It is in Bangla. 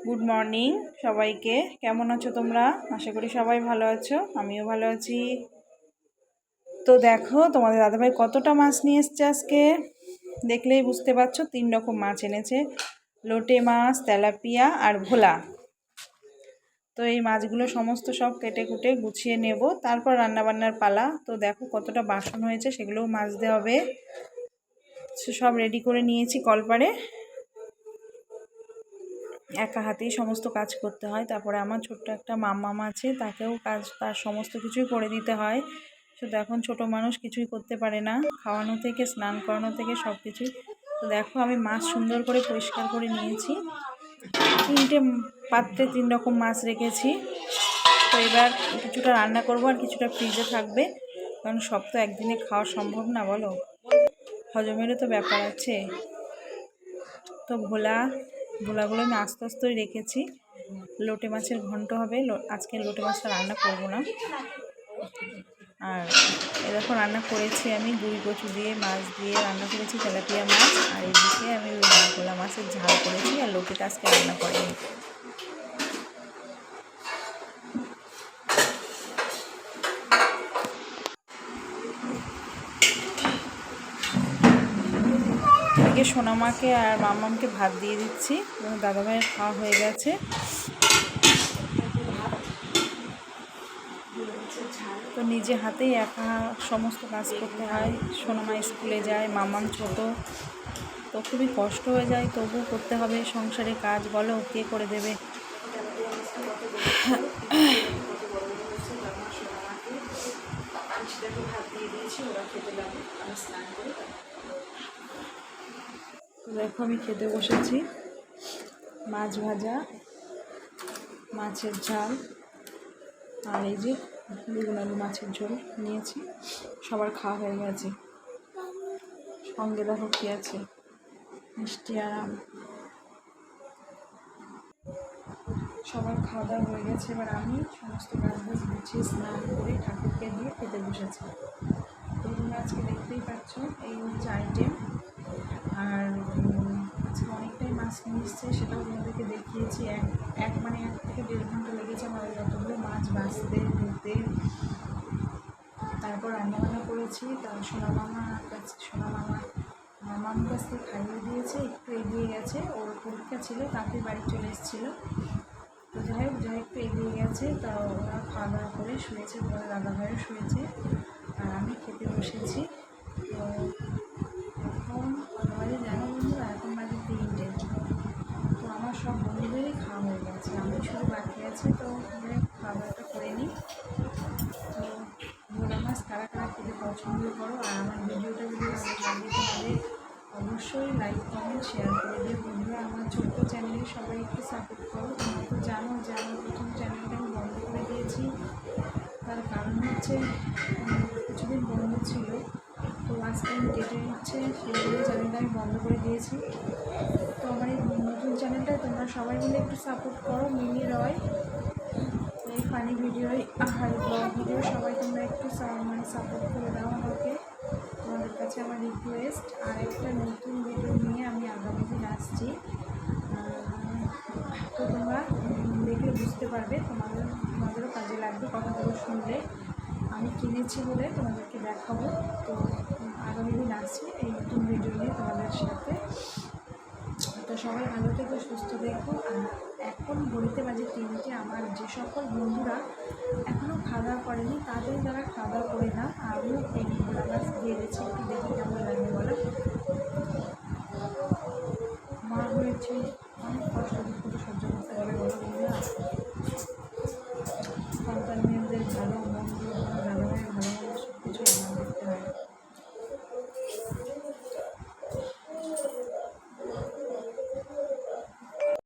গুড মর্নিং সবাইকে। কেমন আছো তোমরা? আশা করি সবাই ভালো আছো, আমিও ভালো আছি। তো দেখো তোমাদের দাদাভাই কতটা মাছ নিয়ে এসছে আজকে, দেখলেই বুঝতে পারছো। 3 রকম মাছ এনেছে, লোটে মাছ, তেলাপিয়া আর ভোলা। তো এই মাছগুলো সমস্ত সব কেটে কুটে গুছিয়ে নেব, তারপর রান্নাবান্নার পালা। তো দেখো কতটা বাসন হয়েছে, সেগুলোও মাজতে হবে। সব রেডি করে নিয়েছি কলপারে। একা হাতেই সমস্ত কাজ করতে হয়। তারপরে আমার ছোট্ট একটা মামা আছে, তাকেও তার সমস্ত কিছুই করে দিতে হয়। শুধু এখন ছোট মানুষ কিছুই করতে পারে না, খাওয়ানো থেকে স্নান করানো থেকে সব কিছুই। তো দেখো আমি মাছ সুন্দর করে পরিষ্কার করে নিয়েছি। 3টে পাত্রে 3 রকম মাছ রেখেছি। তো এবার কিছুটা রান্না করব আর কিছুটা ফ্রিজে থাকবে, কারণ সব তো একদিনে খাওয়া সম্ভব না, বলো, হজমেরও তো ব্যাপার আছে। তো ভোলাগুলো আমি আস্তে আস্তেই রেখেছি। লোটে মাছের ঘন্ট হবে, আজকে লোটে মাছটা রান্না করব না। আর এরকম রান্না করেছি আমি গুঁড়ি কচু দিয়ে, মাছ দিয়ে রান্না করেছি, তেলাপিয়া মাছ। আর এদিকে আমি ভোলা মাছের ঝাল করেছি, আর লোটেটা আজকে রান্না করিনি। এদিকে সোনামাকে আর মামামকে ভাত দিয়ে দিচ্ছি, দাদাভাইয়ের খাওয়া হয়ে গেছে। তো নিজে হাতেই একা সমস্ত কাজ করতে হয়। সোনামা স্কুলে যায়, মামাম ছোট, তো খুবই কষ্ট হয়ে যায়, তবুও করতে হবে। সংসারে কাজ বলো, কে করে দেবে। দেখো আমি খেতে বসেছি। মাছ ভাজা, মাছের ঝাল, আর এই যে বেগুন আলু মাছের ঝোল নিয়েছি। সবার খাওয়া হয়ে গেছে। সঙ্গে দেখো কি আছে, মিষ্টি আর আম। সবার খাওয়া দাওয়া হয়ে গেছে। এবার আমি সমস্ত কাজ গুছিয়ে স্নান করে ঠাকুরকে দিয়ে খেতে বসেছি। তো তোমরা আজকে দেখতেই পাচ্ছ এই হচ্ছে আইটেম। আর আজকে অনেকটাই মাছ নিয়ে এসছে, সেটাও তোমাদেরকে দেখিয়েছি। এক থেকে 1.5 ঘন্টা লেগেছে আমার যতগুলো মাছ বাছতে ধুতে। তারপর রান্নাবান্না করেছি। তার মামার কাছ থেকে খাইয়ে দিয়েছে, একটু এগিয়ে গেছে, ওর পরীক্ষা ছিল, তাকে বাড়ি চলে এসেছিলো। তো যাই একটু এগিয়ে গেছে। তা ওরা খাওয়া দাওয়া করে শুয়েছে, তোমার দাদাভাইও শুয়েছে, আর আমি খেতে বসেছি। তো এখন বাজে জানো বন্ধুরা, এখন বাজে 3টে। তো আমার সব বন্ধুদেরই খাওয়া হয়ে গেছে, আমি শুধু বাকি আছি। তো খাওয়া দাওয়াটা করে নিই। তো ভোলা মাছ কারা কারা খেতে পছন্দ করো, আর আমার ভিডিওটা যদি ভালো লাগে তাহলে অবশ্যই লাইক কমেন্ট শেয়ার করে দিও বন্ধুরা। আমার ছোট্ট চ্যানেলে সবাই একটু সাপোর্ট করো। তোমরা তো জানো যে আমার প্রথম চ্যানেলটা আমি বন্ধ করে দিয়েছি। তার কারণ হচ্ছে কিছুদিন বন্ধ ছিল, তো আজকে আমি কেটে নিচ্ছে, সেইগুলো চ্যানেলটা আমি বন্ধ করে দিয়েছি। তো আমার এই নতুন চ্যানেলটায় তোমরা সবাই মিলে একটু সাপোর্ট করো। মিনি রয় এই ফানি ভিডিও আর ব্লগ ভিডিও সবাই তোমরা একটু সাপোর্ট করে দাও আমাকে, তোমাদের কাছে আমার রিকোয়েস্ট। আর একটা নতুন ভিডিও নিয়ে আমি আগামী দিন আসছি। তো তোমরা দেখলে বুঝতে পারবে, তোমাদেরও কাজে লাগবে কথাগুলো শুনলে। আমি কিনেছি বলে তোমাদেরকে দেখাবো। তো আগামী দিন আসছি এই নতুন ভিডিও নিয়ে তোমাদের সাথে। তো সবাই ভালো থেকো, সুস্থ দেখো। আর এখন বলতে বাজে 3টে। আমার যে সকল বন্ধুরা এখনও খাওয়া দাওয়া করেনি, তাদের দ্বারা খাওয়া দাওয়া করে না। আমিও এই ভোলা মাছ দিয়ে দিচ্ছি, একটু দেখি কেমন লাগে বলো। মা হয়েছে, অনেক কষ্ট দুঃখ তো সহ্য করতে হবে বলো বন্ধুরা।